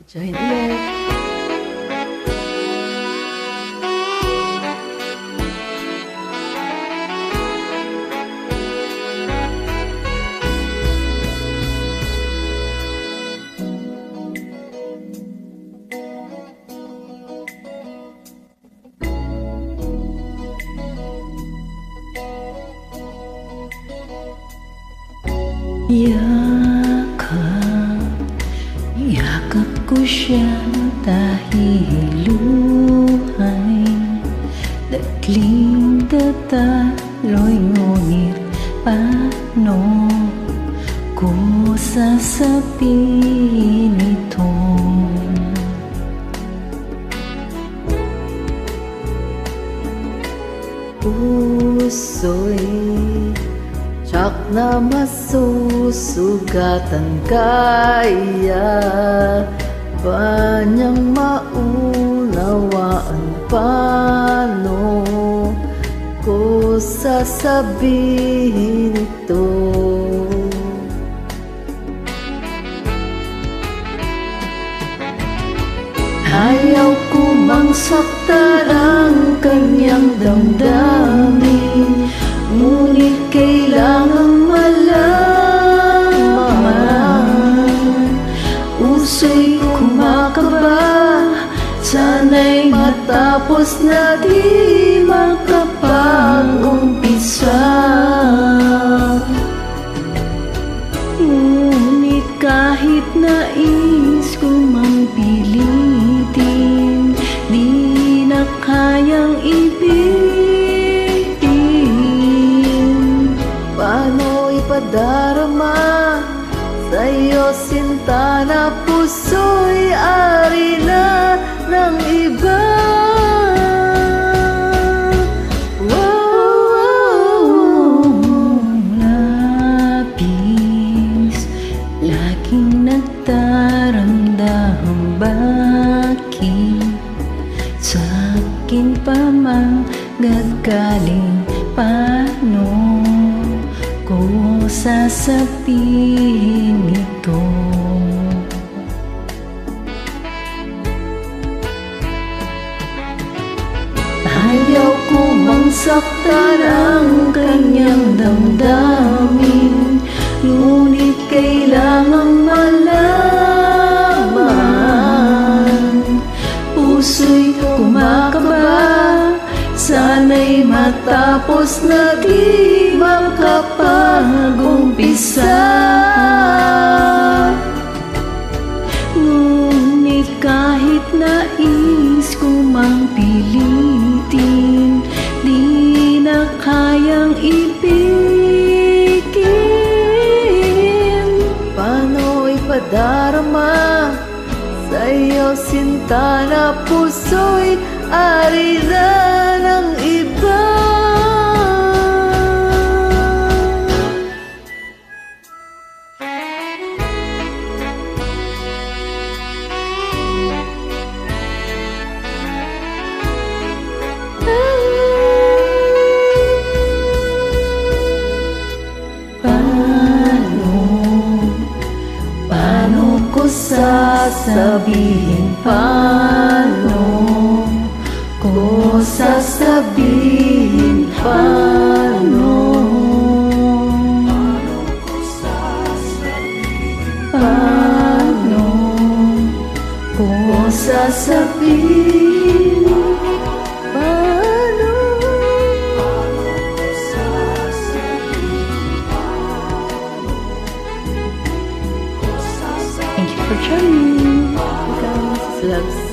Join ulit. Yakap ko siya dahil luhay Dakling tataloy ngunit paano ko sasabihin ito? Puso'y tsak na masusugatan, kaya ba niyang maunawaan paano ko sasabihin ito? Ayaw ko mang saktan ang kanyang damdamin, ngunit kailangang malaman. Puso'y kumakaba, sana'y matapos na di makapag-umpisa. Ngunit kahit nais ko mang pilitin, di na kayang ibigin. Paano ipadarama sa'yo sinta na puso'y ari na ng iba? Labis, laging nagdaramdam, bakit sa'kin pa mang gagaling? Paano ko sasabihin ito? Ayaw ko mang saktan ang kanyang damdamin, ngunit kailangang malaman. Puso'y kumakaba, sana'y matapos na di makapag-umpisa. Ngunit kahit nais ko mang pilitin, di na kayang ibigin. Paano ipadarama sa'yo sinta na puso'y ari na ng iba? Paano ko sasabihin? Paano ko sasabihin? Paano ko sasabihin? Thank you for joining. Ikaw, Mrs. Loves.